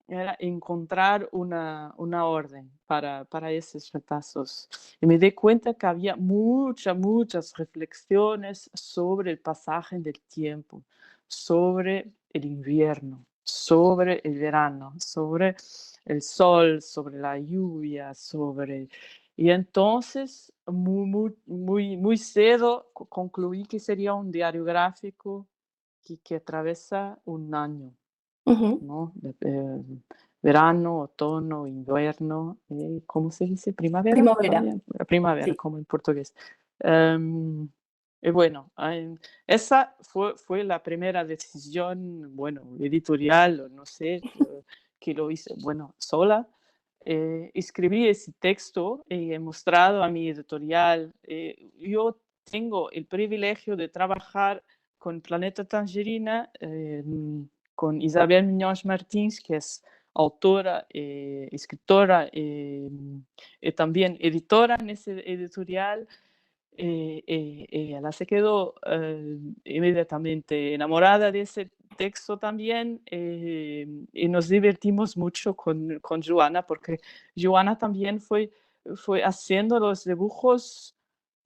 C: era encontrar una orden para esos retazos. Y me di cuenta que había muchas reflexiones sobre el pasaje del tiempo, sobre el invierno, sobre el verano, sobre el sol, sobre la lluvia, sobre... Y entonces, muy cedo concluí que sería un diario gráfico que atraviesa un año,
B: Ujú.
C: ¿no? Verano, otoño, invierno, ¿cómo se dice? Primavera,
B: Primavera,
C: primavera,
B: sí.
C: como en portugués. Em, y bueno, esa fue la primera decisión, bueno, editorial, o no sé, que lo hice, bueno, sola. Escribí ese texto y he mostrado a mi editorial. Yo tengo el privilegio de trabajar con Planeta Tangerina, con Isabel Muñoz Martins, que es autora, escritora y también editora en ese editorial. Ella se quedó inmediatamente enamorada de ese texto también, y nos divertimos mucho con Joana, porque Joana también fue haciendo los dibujos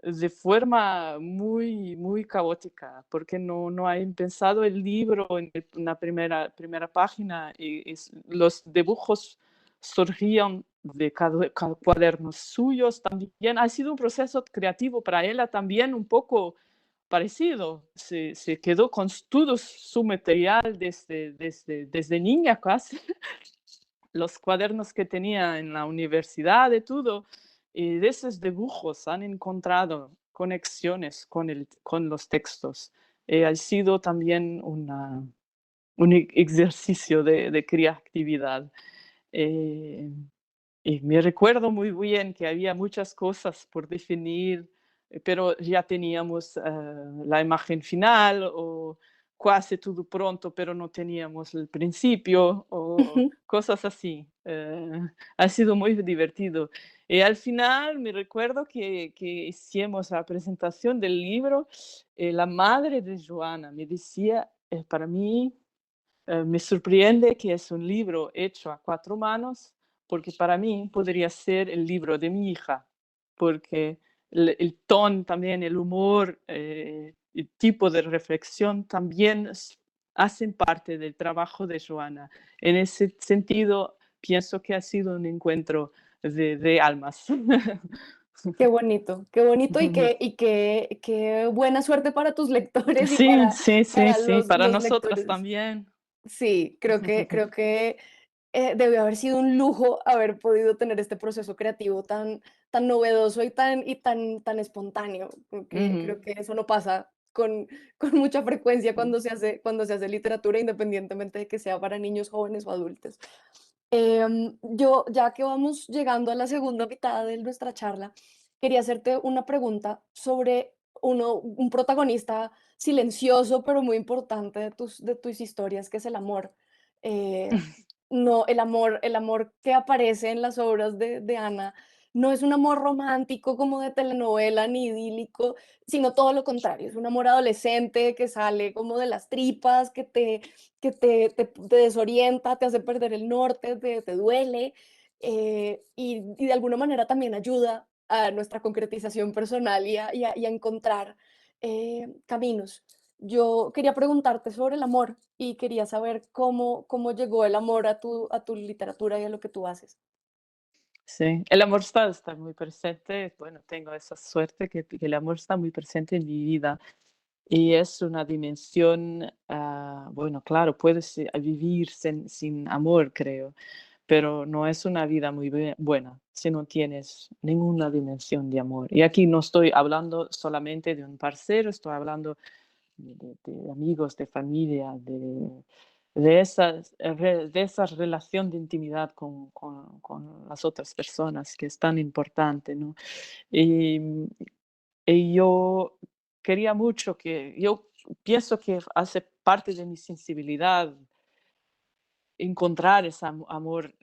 C: de forma muy, muy caótica, porque no ha pensado el libro en la primera página, y los dibujos surgían de cada cuadernos suyos también. Ha sido un proceso creativo para ella también un poco parecido. Se quedó con todo su material desde niña casi, los cuadernos que tenía en la universidad y todo, y de esos dibujos han encontrado conexiones con los textos. Ha sido también un ejercicio de creatividad. Eh, y me recuerdo muy bien que había muchas cosas por definir, pero ya teníamos la imagen final o casi todo pronto, pero no teníamos el principio o
B: Ujú,
C: cosas así. Ha sido muy divertido. Y al final me recuerdo que hicimos la presentación del libro. La madre de Joana me decía, para mí me sorprende que es un libro hecho a cuatro manos, porque para mí podría ser el libro de mi hija, porque el tono también, el humor, el tipo de reflexión también hacen parte del trabajo de Joana. En ese sentido, pienso que ha sido un encuentro de almas.
B: qué bonito qué buena suerte para tus lectores y
C: Sí, sí, sí,
B: para
C: sí, para
B: los
C: nosotras
B: lectores.
C: también.
B: Sí, creo que debió haber sido un lujo haber podido tener este proceso creativo tan novedoso tan espontáneo.
C: Ujú.
B: Creo que eso no pasa con mucha frecuencia cuando se hace literatura, independientemente de que sea para niños, jóvenes o adultos. Yo, ya que vamos llegando a la segunda mitad de nuestra charla, quería hacerte una pregunta sobre un protagonista silencioso, pero muy importante de tus historias, que es el amor. Eh, no, el amor que aparece en las obras de Ana no es un amor romántico como de telenovela ni idílico, sino todo lo contrario, es un amor adolescente que sale como de las tripas, te desorienta, te hace perder el norte, te duele, y de alguna manera también ayuda a nuestra concretización personal y a encontrar caminos. Yo quería preguntarte sobre el amor y quería saber cómo llegó el amor a tu literatura y a lo que tú haces.
C: Sí, el amor está muy presente. Bueno, tengo esa suerte que el amor está muy presente en mi vida, y es una dimensión, bueno, claro, puedes vivir sin amor, creo, pero no es una vida muy buena si no tienes ninguna dimensión de amor. Y aquí no estoy hablando solamente de un parcero, estoy hablando de amigos, de familia, de esa relación de intimidad con las otras personas, que es tan importante, ¿no? Y, y yo quería mucho yo pienso que hace parte de mi sensibilidad encontrar ese amor,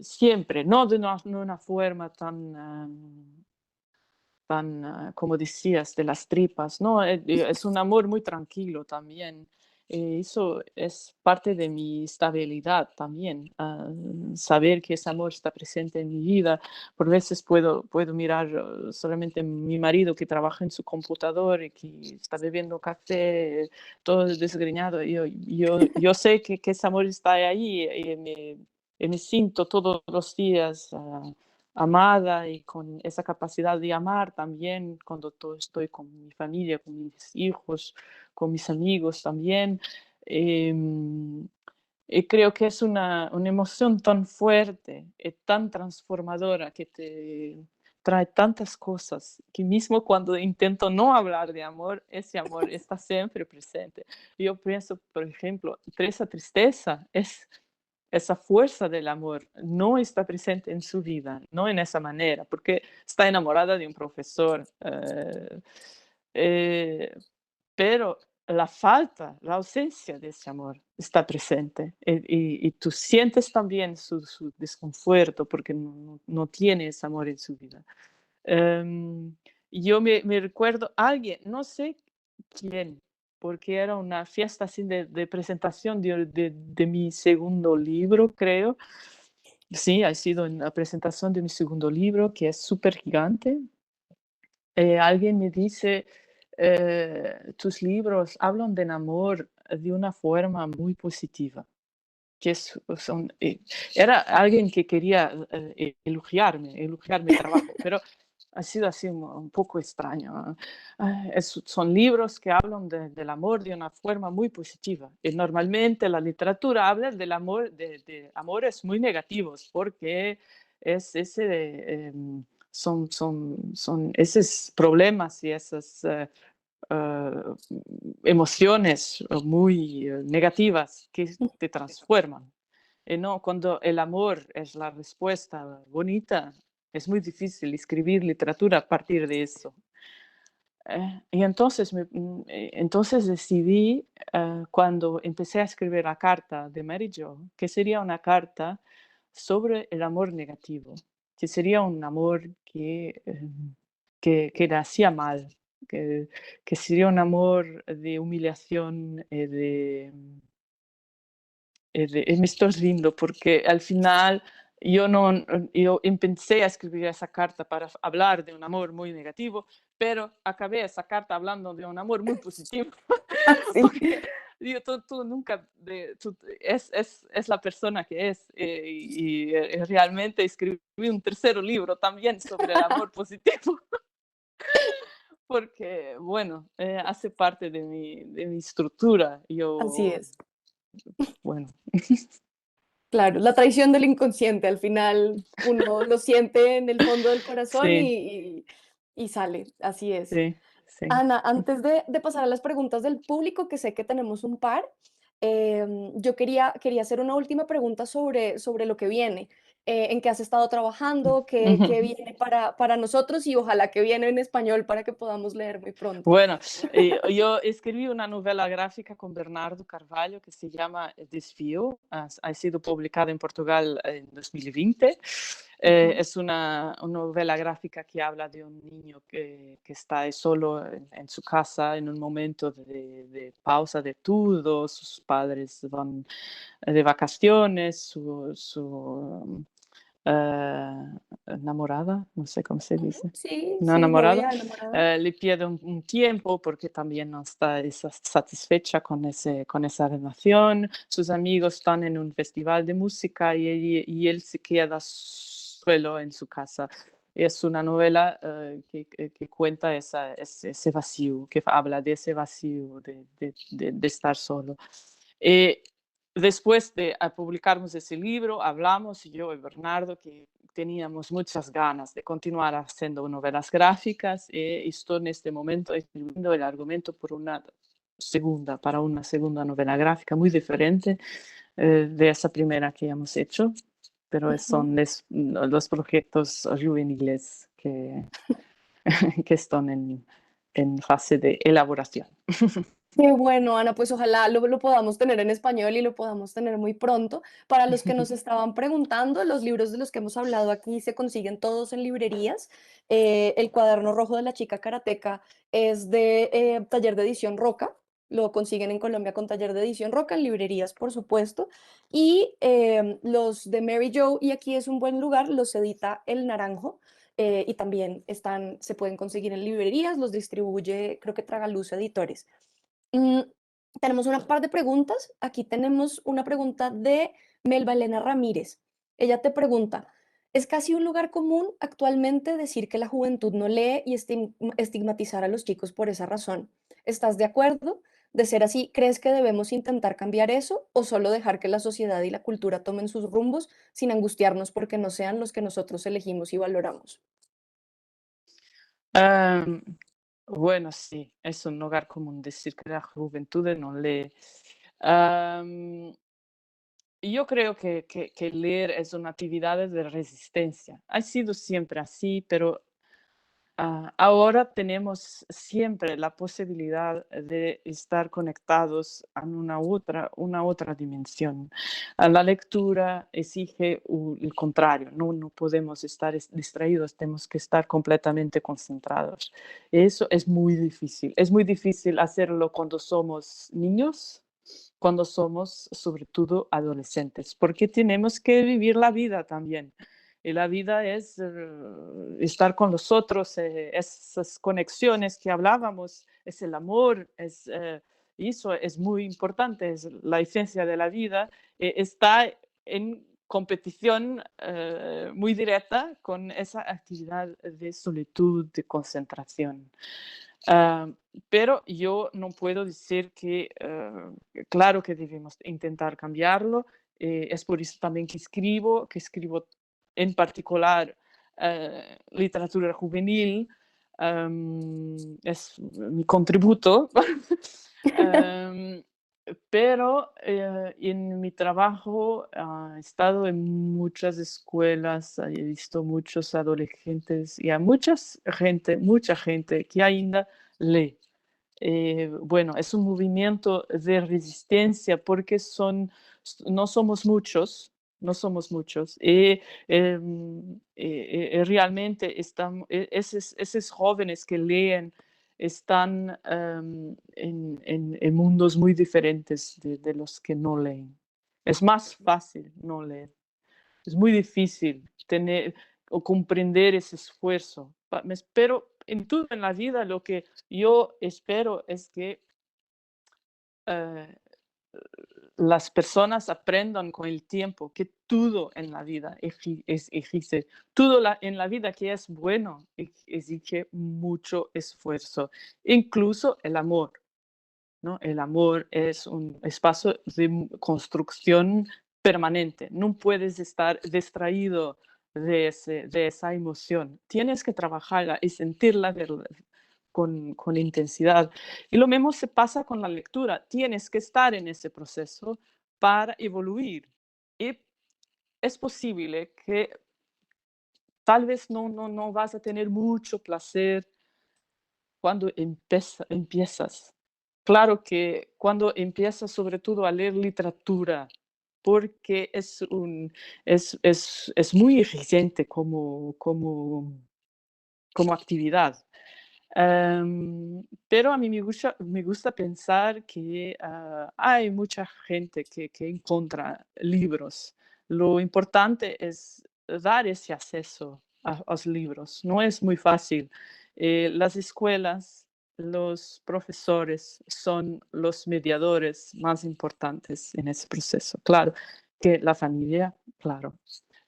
C: siempre, no de una forma tan, como decías, de las tripas, ¿no? Es un amor muy tranquilo también. Eso es parte de mi estabilidad también, saber que ese amor está presente en mi vida. Por veces puedo mirar solamente a mi marido que trabaja en su computador y que está bebiendo café, todo desgreñado. Yo sé que ese amor está ahí, y me siento todos los días amada y con esa capacidad de amar también cuando estoy con mi familia, con mis hijos, con mis amigos también. Em, y creo que es una emoción tan fuerte y tan transformadora que te trae tantas cosas, que mismo cuando intento no hablar de amor, ese amor está siempre presente. Yo pienso, por ejemplo, esa tristeza es esa fuerza del amor no está presente en su vida, no en esa manera, porque está enamorada de un profesor. Eh, pero la falta, la ausencia de ese amor está presente y tú sientes también su desconforto porque no tiene ese amor en su vida. Em, yo me recuerdo alguien, no sé quién, porque era una fiesta así de presentación de mi segundo libro, creo. Sí, ha sido en la presentación de mi segundo libro, que es súper gigante. Alguien me dice, tus libros hablan del amor de una forma muy positiva. Era alguien que quería elogiar mi trabajo, pero ha sido así un poco extraño. ¿No? Son libros que hablan del amor de una forma muy positiva. Y normalmente la literatura habla del amor, de amores muy negativos, porque es son esos problemas y esas eh, emociones muy negativas que te transforman. Y no, cuando el amor es la respuesta bonita, es muy difícil escribir literatura a partir de eso. Y entonces, entonces decidí, cuando empecé a escribir la carta de Mary Jo, que sería una carta sobre el amor negativo, que sería un amor que le hacía mal, que, que sería un amor de humillación, me estoy riendo porque al final yo, no, yo empecé a escribir esa carta para hablar de un amor muy negativo, pero acabé esa carta hablando de un amor muy positivo,
B: Así.
C: porque digo, tú nunca, es la persona que es, realmente escribí un tercer libro también sobre el amor positivo, porque, bueno, hace parte de mi estructura.
B: Así
C: Yo,
B: es.
C: bueno,
B: Claro, la traición del inconsciente, al final uno lo siente en el fondo del corazón
C: sí,
B: y sale, así es.
C: sí, sí.
B: Ana, antes de pasar a las preguntas del público, que sé que tenemos un par, yo quería hacer una última pregunta sobre lo que viene. ¿En qué has estado trabajando? ¿Qué
C: Ujú.
B: viene para nosotros? Y ojalá que viene en español para que podamos leer muy pronto.
C: Bueno, yo escribí una novela gráfica con Bernardo Carvalho que se llama Desvío. Ha sido publicada en Portugal en 2020.
B: Ujú.
C: Es una novela gráfica que habla de un niño que está solo en su casa en un momento de pausa de todo. Sus padres van de vacaciones, su enamorada, no sé cómo se
B: Ujú.
C: dice,
B: Sí,
C: una
B: sí,
C: enamorada,
B: novia, enamorada.
C: le pierde un tiempo porque también no está satisfecha con esa relación. Sus amigos están en un festival de música y él se queda solo en su casa. Es una novela que cuenta ese vacío, que habla de ese vacío de estar solo. Eh, Después de publicarmos ese libro, hablamos, yo y Bernardo, que teníamos muchas ganas de continuar haciendo novelas gráficas y estoy en este momento escribiendo el argumento para una segunda novela gráfica muy diferente de esa primera que hemos hecho, pero
B: Ujú.
C: son los proyectos juveniles que están en fase de elaboración.
B: Qué bueno, Ana, pues ojalá lo podamos tener en español y lo podamos tener muy pronto. Para los que nos estaban preguntando, los libros de los que hemos hablado aquí se consiguen todos en librerías. El cuaderno rojo de la chica karateca es de Taller de Edición Roca. Lo consiguen en Colombia con Taller de Edición Roca, en librerías, por supuesto. Y los de Mary Jo, y aquí es un buen lugar, los edita El Naranjo. Y también se pueden conseguir en librerías, los distribuye, creo que Tragaluz Editores. Mm, Tenemos una par de preguntas. Aquí tenemos una pregunta de Melba Elena Ramírez. Ella te pregunta, Es casi un lugar común actualmente decir que la juventud no lee y estigmatizar a los chicos por esa razón. ¿Estás de acuerdo? De ser así, ¿crees que debemos intentar cambiar eso o solo dejar que la sociedad y la cultura tomen sus rumbos sin angustiarnos porque no sean los que nosotros elegimos y valoramos?
C: Am, bueno, sí, es un lugar común decir que la juventud no lee. Am, yo creo que leer es una actividad de resistencia. Ha sido siempre así, pero ahora tenemos siempre la posibilidad de estar conectados a una otra dimensión. La lectura exige el contrario, no, no podemos estar distraídos, tenemos que estar completamente concentrados. Eso es muy difícil hacerlo cuando somos niños, cuando somos sobre todo adolescentes, porque tenemos que vivir la vida también. Y la vida es estar con los otros, esas conexiones que hablábamos, es el amor, y eso es muy importante, es la esencia de la vida, está en competición muy directa con esa actividad de solitud, de concentración. Ah, pero yo no puedo decir claro que debemos intentar cambiarlo. Es por eso también que escribo en particular literatura juvenil. Es mi contributo. Am, pero en mi trabajo he estado en muchas escuelas, he visto muchos adolescentes y a mucha gente que ainda lee. Bueno, es un movimiento de resistencia porque no somos muchos, no somos muchos. Y realmente esos jóvenes que leen están en mundos muy diferentes de los que no leen. Es más fácil no leer. Es muy difícil tener o comprender ese esfuerzo. Pero en todo en la vida lo que yo espero es que eh, las personas aprendan con el tiempo que todo en la vida exige, en la vida que es bueno exige mucho esfuerzo, incluso el amor. ¿No? El amor es un espacio de construcción permanente. No puedes estar distraído de esa emoción. Tienes que trabajarla y sentirla con intensidad. Y lo mismo se pasa con la lectura. Tienes que estar en ese proceso para evoluir. Y es posible que tal vez no vas a tener mucho placer cuando empiezas. Claro que cuando empiezas sobre todo a leer literatura, porque es muy exigente como actividad. Pero a mí me gusta pensar que hay mucha gente que encuentra libros. Lo importante es dar ese acceso a los libros. No es muy fácil. Las escuelas, los profesores son los mediadores más importantes en ese proceso. Claro que la familia, claro.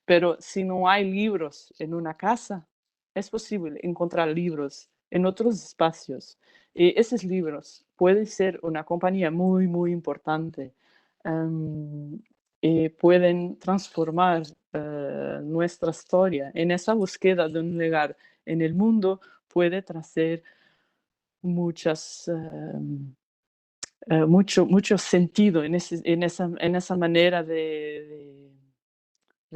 C: Pero si no hay libros en una casa, es posible encontrar libros en otros espacios. Esos libros pueden ser una compañía muy, muy importante. em, Pueden transformar nuestra historia. En esa búsqueda de un lugar en el mundo puede traer muchas, mucho sentido en esa manera de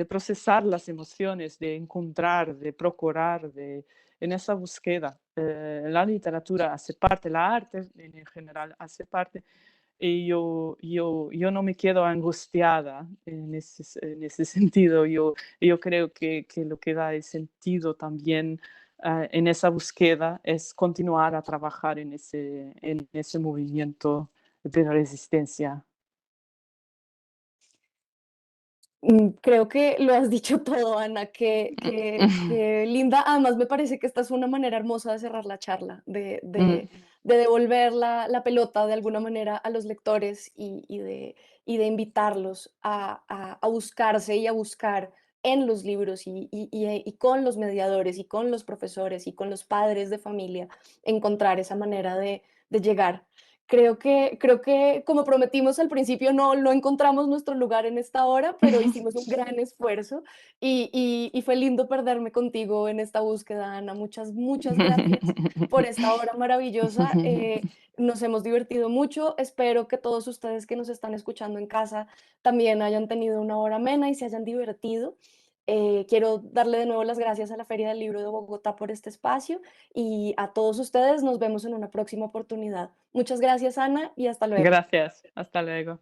C: procesar las emociones, de encontrar, de procurar, en esa búsqueda. La literatura hace parte, la arte en general hace parte, y yo no me quedo angustiada en ese sentido. Yo creo que lo que da el sentido también en esa búsqueda es continuar a trabajar en ese movimiento de resistencia.
B: Creo que lo has dicho todo, Ana, que linda. Además, me parece que esta es una manera hermosa de cerrar la charla,
C: Mm,
B: de devolver la pelota de alguna manera a los lectores y de invitarlos a buscarse y a buscar en los libros y con los mediadores y con los profesores y con los padres de familia, encontrar esa manera de llegar. Creo que como prometimos al principio, no encontramos nuestro lugar en esta hora, pero hicimos un gran esfuerzo y fue lindo perderme contigo en esta búsqueda, Ana. Muchas, muchas gracias por esta hora maravillosa. Nos hemos divertido mucho. Espero que todos ustedes que nos están escuchando en casa también hayan tenido una hora amena y se hayan divertido. Quiero darle de nuevo las gracias a la Feria del Libro de Bogotá por este espacio y a todos ustedes nos vemos en una próxima oportunidad. Muchas gracias, Ana, y hasta luego.
C: Gracias, hasta luego.